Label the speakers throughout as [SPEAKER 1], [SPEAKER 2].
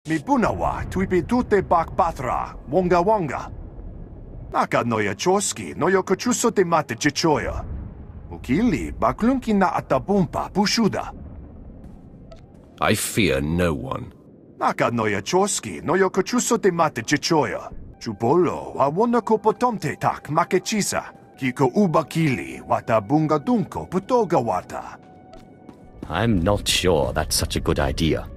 [SPEAKER 1] Mi bunawa tuipi tute bak patra, wonga wonga. Naka noya choski, noyo kochuso te mate chichoya. Ukili baklunki na atabumpa pushuda.
[SPEAKER 2] I fear no one.
[SPEAKER 1] Naka noya choski, noyo kochuso te mate chichoya. Chupolo, awona kopotomte tak makechisa. Kiko ubakili, wata bunga dunko putoga wata.
[SPEAKER 3] I'm not sure that's such a good idea.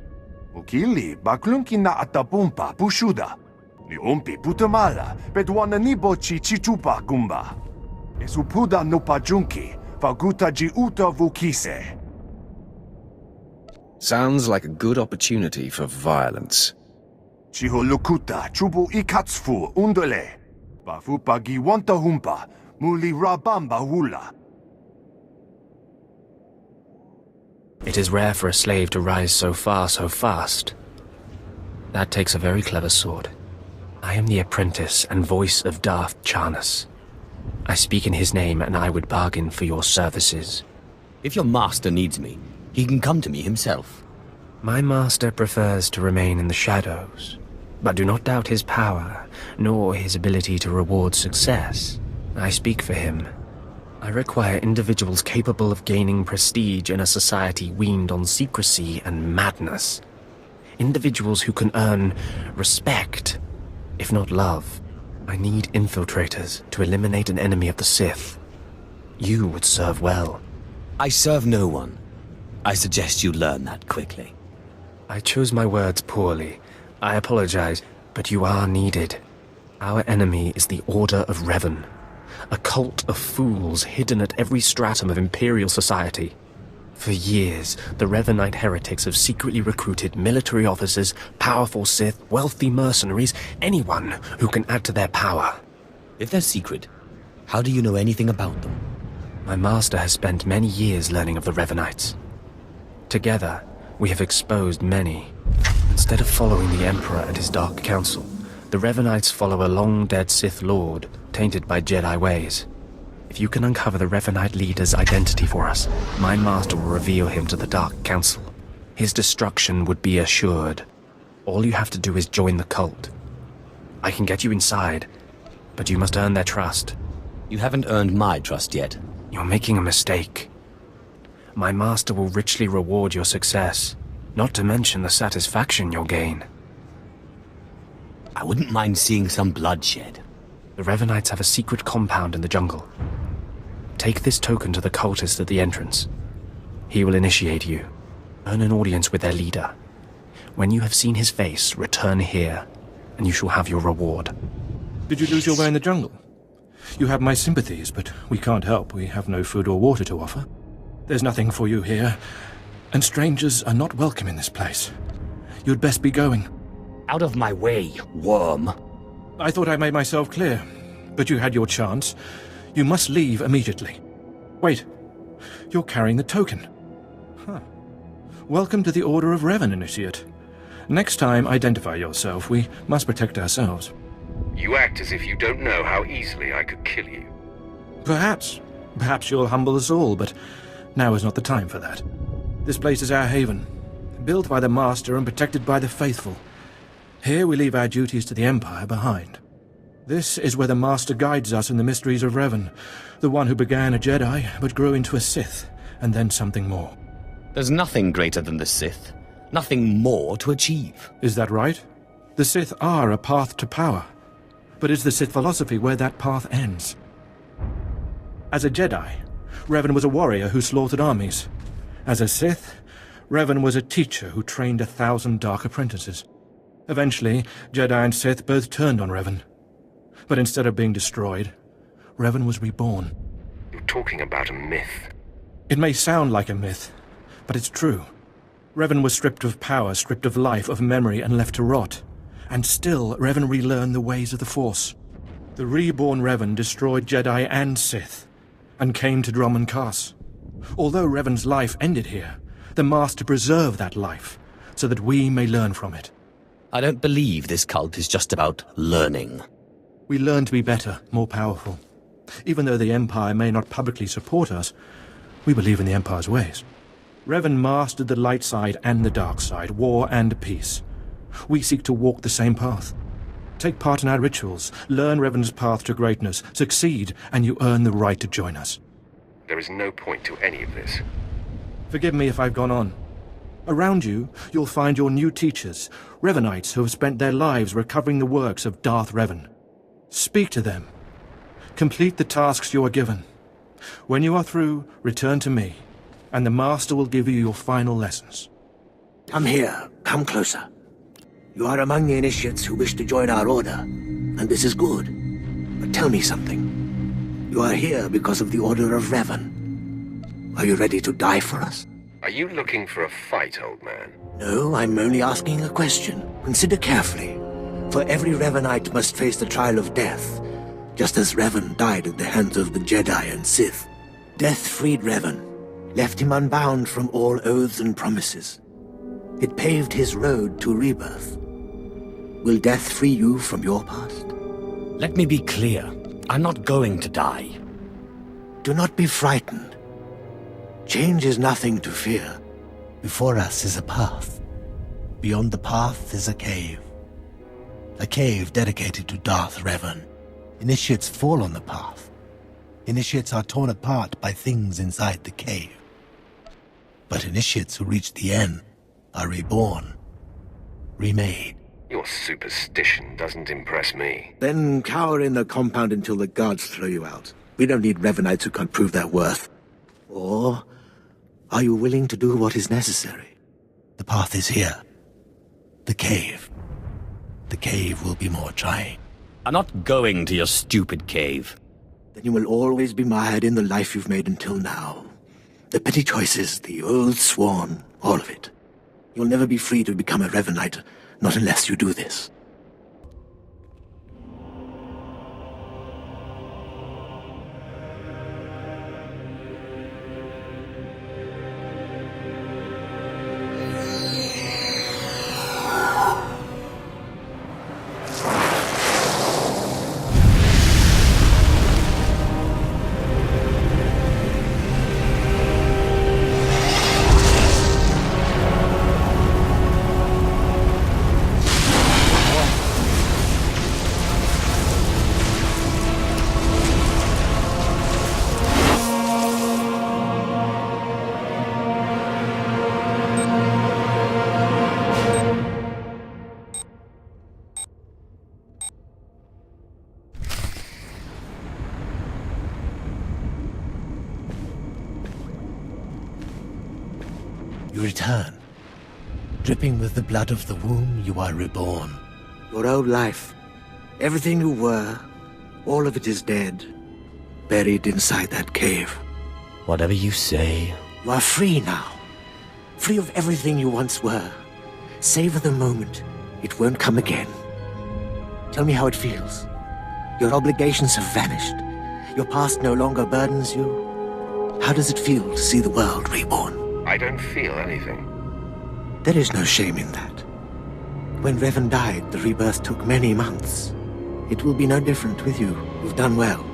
[SPEAKER 1] Ukili baklunki na atabumpa pushuda. Ni umpi putamala, pedwana nibochi chichupa gumba. Esupuda no pajunki, faguta ji uta vukise.
[SPEAKER 2] Sounds like a good opportunity for violence.
[SPEAKER 1] Chiho lukuta chubu ikatsfu undole. Bafupa giwanta humpa, muli rabamba hula.
[SPEAKER 4] It is rare for a slave to rise so far so fast. That takes a very clever sword. I am the apprentice and voice of Darth Charnas. I speak in his name and I would bargain for your services.
[SPEAKER 3] If your master needs me, he can come to me himself.
[SPEAKER 4] My master prefers to remain in the shadows, but do not doubt his power, nor his ability to reward success. I speak for him. I require individuals capable of gaining prestige in a society weaned on secrecy and madness. Individuals who can earn respect, if not love. I need infiltrators to eliminate an enemy of the Sith. You would serve well.
[SPEAKER 3] I serve no one. I suggest you learn that quickly.
[SPEAKER 4] I chose my words poorly. I apologize, but you are needed. Our enemy is the Order of Revan, a cult of fools hidden at every stratum of Imperial society. For years, the Revanite heretics have secretly recruited military officers, powerful Sith, wealthy mercenaries, anyone who can add to their power.
[SPEAKER 3] If they're secret, how do you know anything about them?
[SPEAKER 4] My master has spent many years learning of the Revanites. Together, we have exposed many. Instead of following the Emperor and his Dark Council, the Revanites follow a long-dead Sith Lord, tainted by Jedi ways. If you can uncover the Revanite leader's identity for us, my master will reveal him to the Dark Council. His destruction would be assured. All you have to do is join the cult. I can get you inside, but you must earn their trust.
[SPEAKER 3] You haven't earned my trust yet.
[SPEAKER 4] You're making a mistake. My master will richly reward your success, not to mention the satisfaction you'll gain.
[SPEAKER 3] I wouldn't mind seeing some bloodshed.
[SPEAKER 4] The Revanites have a secret compound in the jungle. Take this token to the cultist at the entrance. He will initiate you. Earn an audience with their leader. When you have seen his face, return here, and you shall have your reward.
[SPEAKER 5] Did you lose your way in the jungle? You have my sympathies, but we can't help. We have no food or water to offer. There's nothing for you here, and strangers are not welcome in this place. You'd best be going.
[SPEAKER 3] Out of my way, worm.
[SPEAKER 5] I thought I made myself clear, but you had your chance. You must leave immediately. Wait, you're carrying the token. Huh. Welcome to the Order of Revan, Initiate. Next time, identify yourself. We must protect ourselves.
[SPEAKER 6] You act as if you don't know how easily I could kill you.
[SPEAKER 5] Perhaps. Perhaps you'll humble us all, but now is not the time for that. This place is our haven, built by the Master and protected by the faithful. Here we leave our duties to the Empire behind. This is where the Master guides us in the mysteries of Revan, the one who began a Jedi but grew into a Sith, and then something more.
[SPEAKER 3] There's nothing greater than the Sith. Nothing more to achieve.
[SPEAKER 5] Is that right? The Sith are a path to power. But is the Sith philosophy where that path ends? As a Jedi, Revan was a warrior who slaughtered armies. As a Sith, Revan was a teacher who trained 1,000 dark apprentices. Eventually, Jedi and Sith both turned on Revan. But instead of being destroyed, Revan was reborn.
[SPEAKER 6] You're talking about a myth.
[SPEAKER 5] It may sound like a myth, but it's true. Revan was stripped of power, stripped of life, of memory, and left to rot. And still, Revan relearned the ways of the Force. The reborn Revan destroyed Jedi and Sith, and came to Dromund Kaas. Although Revan's life ended here, the Master preserved that life, so that we may learn from it.
[SPEAKER 3] I don't believe this cult is just about learning.
[SPEAKER 5] We learn to be better, more powerful. Even though the Empire may not publicly support us, we believe in the Empire's ways. Revan mastered the light side and the dark side, war and peace. We seek to walk the same path. Take part in our rituals, learn Revan's path to greatness, succeed, and you earn the right to join us.
[SPEAKER 6] There is no point to any of this.
[SPEAKER 5] Forgive me if I've gone on. Around you, you'll find your new teachers, Revanites who have spent their lives recovering the works of Darth Revan. Speak to them. Complete the tasks you are given. When you are through, return to me, and the Master will give you your final lessons.
[SPEAKER 7] Come here. Come closer. You are among the initiates who wish to join our order, and this is good. But tell me something. You are here because of the Order of Revan. Are you ready to die for us?
[SPEAKER 6] Are you looking for a fight, old man?
[SPEAKER 7] No, I'm only asking a question. Consider carefully. For every Revanite must face the trial of death, just as Revan died at the hands of the Jedi and Sith. Death freed Revan, left him unbound from all oaths and promises. It paved his road to rebirth. Will death free you from your past?
[SPEAKER 3] Let me be clear. I'm not going to die.
[SPEAKER 7] Do not be frightened. Change is nothing to fear. Before us is a path. Beyond the path is a cave. A cave dedicated to Darth Revan. Initiates fall on the path. Initiates are torn apart by things inside the cave. But initiates who reach the end are reborn. Remade.
[SPEAKER 6] Your superstition doesn't impress me.
[SPEAKER 7] Then cower in the compound until the guards throw you out. We don't need Revanites who can't prove their worth. Or are you willing to do what is necessary? The path is here. The cave. The cave will be more trying.
[SPEAKER 3] I'm not going to your stupid cave.
[SPEAKER 7] Then you will always be mired in the life you've made until now. The petty choices, the oaths sworn, all of it. You'll never be free to become a Revanite, not unless you do this. You return. Dripping with the blood of the womb, you are reborn. Your old life, everything you were, all of it is dead, buried inside that cave.
[SPEAKER 3] Whatever you say.
[SPEAKER 7] You are free now. Free of everything you once were. Savor the moment. It won't come again. Tell me how it feels. Your obligations have vanished. Your past no longer burdens you. How does it feel to see the world reborn?
[SPEAKER 6] I don't feel anything.
[SPEAKER 7] There is no shame in that. When Revan died, the rebirth took many months. It will be no different with you. You've done well.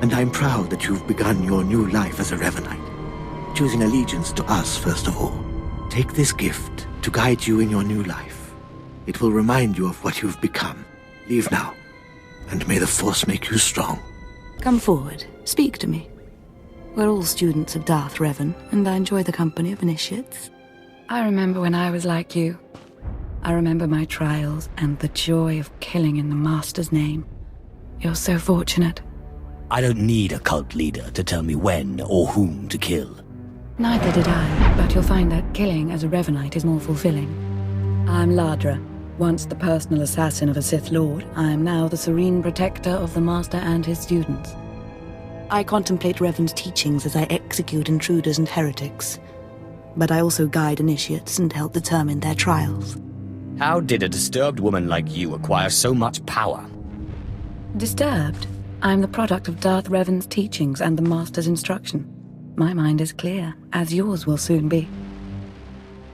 [SPEAKER 7] And I'm proud that you've begun your new life as a Revanite. Choosing allegiance to us, first of all. Take this gift to guide you in your new life. It will remind you of what you've become. Leave now. And may the Force make you strong.
[SPEAKER 8] Come forward. Speak to me. We're all students of Darth Revan, and I enjoy the company of initiates. I remember when I was like you. I remember my trials and the joy of killing in the Master's name. You're so fortunate.
[SPEAKER 3] I don't need a cult leader to tell me when or whom to kill.
[SPEAKER 8] Neither did I, but you'll find that killing as a Revanite is more fulfilling. I'm Ladra. Once the personal assassin of a Sith Lord, I am now the serene protector of the Master and his students. I contemplate Revan's teachings as I execute intruders and heretics. But I also guide initiates and help determine their trials.
[SPEAKER 3] How did a disturbed woman like you acquire so much power?
[SPEAKER 8] Disturbed? I'm the product of Darth Revan's teachings and the Master's instruction. My mind is clear, as yours will soon be.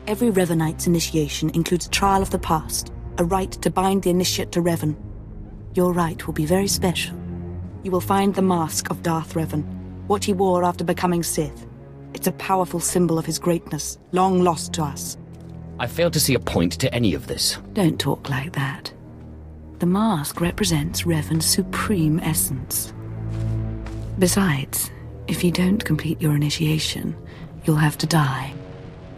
[SPEAKER 8] Every Revanite's initiation includes a trial of the past, a rite to bind the initiate to Revan. Your rite will be very special. You will find the Mask of Darth Revan, what he wore after becoming Sith. It's a powerful symbol of his greatness, long lost to us.
[SPEAKER 3] I fail to see a point to any of this.
[SPEAKER 8] Don't talk like that. The mask represents Revan's supreme essence. Besides, if you don't complete your initiation, you'll have to die.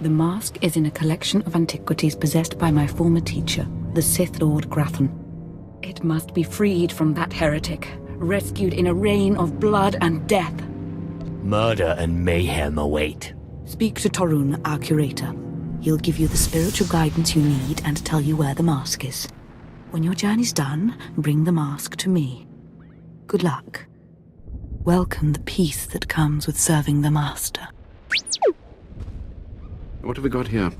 [SPEAKER 8] The mask is in a collection of antiquities possessed by my former teacher, the Sith Lord Grathan. It must be freed from that heretic, rescued in a rain of blood and death.
[SPEAKER 3] Murder and mayhem await.
[SPEAKER 8] Speak to Torun, our curator. He'll give you the spiritual guidance you need and tell you where the mask is. When your journey's done, bring the mask to me. Good luck. Welcome the peace that comes with serving the Master.
[SPEAKER 9] What have we got here?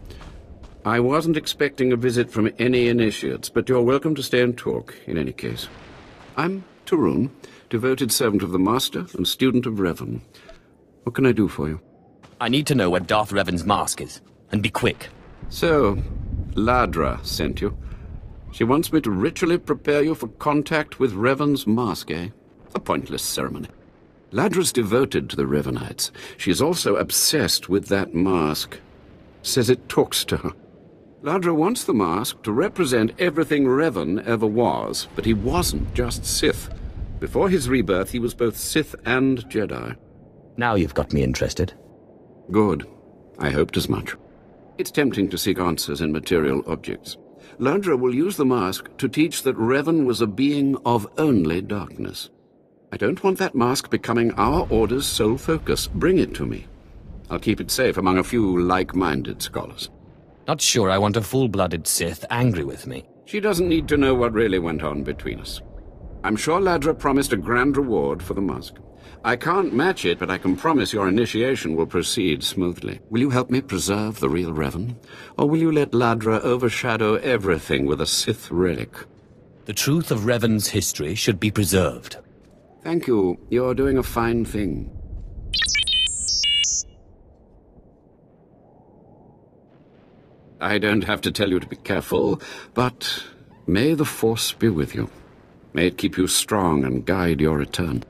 [SPEAKER 9] I wasn't expecting a visit from any initiates, but you're welcome to stay and talk, in any case. I'm Torun, devoted servant of the Master and student of Revan. What can I do for you?
[SPEAKER 3] I need to know where Darth Revan's mask is, and be quick.
[SPEAKER 9] So, Ladra sent you. She wants me to ritually prepare you for contact with Revan's mask, eh? A pointless ceremony. Ladra's devoted to the Revanites. She's also obsessed with that mask. Says it talks to her. Ladra wants the mask to represent everything Revan ever was, but he wasn't just Sith. Before his rebirth, he was both Sith and Jedi.
[SPEAKER 3] Now you've got me interested.
[SPEAKER 9] Good. I hoped as much. It's tempting to seek answers in material objects. Ladra will use the mask to teach that Revan was a being of only darkness. I don't want that mask becoming our Order's sole focus. Bring it to me. I'll keep it safe among a few like-minded scholars.
[SPEAKER 3] Not sure I want a full-blooded Sith angry with me.
[SPEAKER 9] She doesn't need to know what really went on between us. I'm sure Ladra promised a grand reward for the mask. I can't match it, but I can promise your initiation will proceed smoothly. Will you help me preserve the real Revan? Or will you let Ladra overshadow everything with a Sith relic?
[SPEAKER 3] The truth of Revan's history should be preserved.
[SPEAKER 9] Thank you. You're doing a fine thing. I don't have to tell you to be careful, but may the Force be with you. May it keep you strong and guide your return.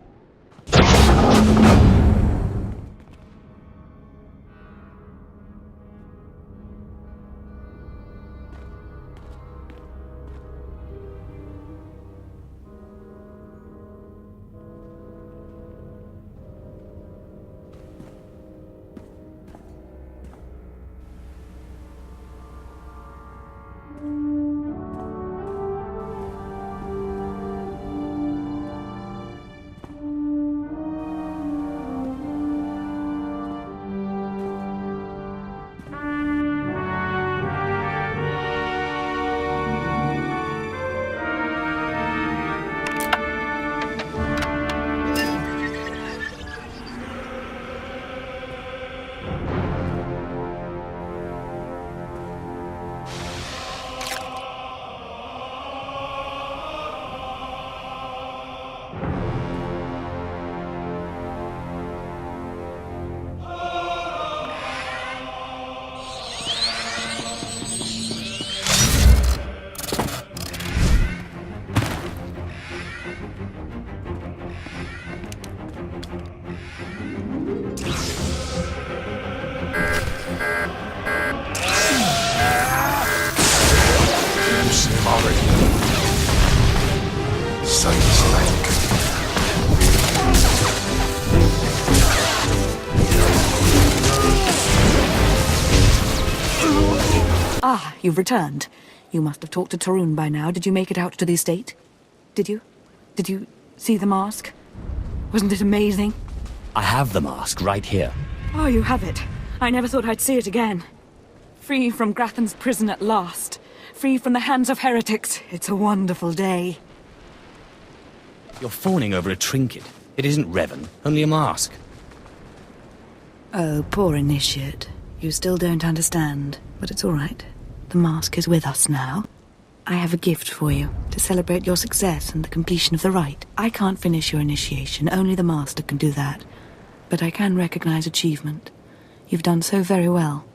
[SPEAKER 8] Ah, you've returned. You must have talked to Torun by now. Did you make it out to the estate? Did you? Did you see the mask? Wasn't it amazing?
[SPEAKER 3] I have the mask right here.
[SPEAKER 8] Oh, you have it. I never thought I'd see it again. Free from Grathan's prison at last. Free from the hands of heretics. It's a wonderful day.
[SPEAKER 3] You're fawning over a trinket. It isn't Revan, only a mask.
[SPEAKER 8] Oh, poor initiate. You still don't understand, but it's all right. The mask is with us now. I have a gift for you, to celebrate your success and the completion of the rite. I can't finish your initiation, only the Master can do that. But I can recognize achievement. You've done so very well.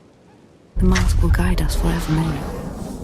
[SPEAKER 8] The mask will guide us forevermore.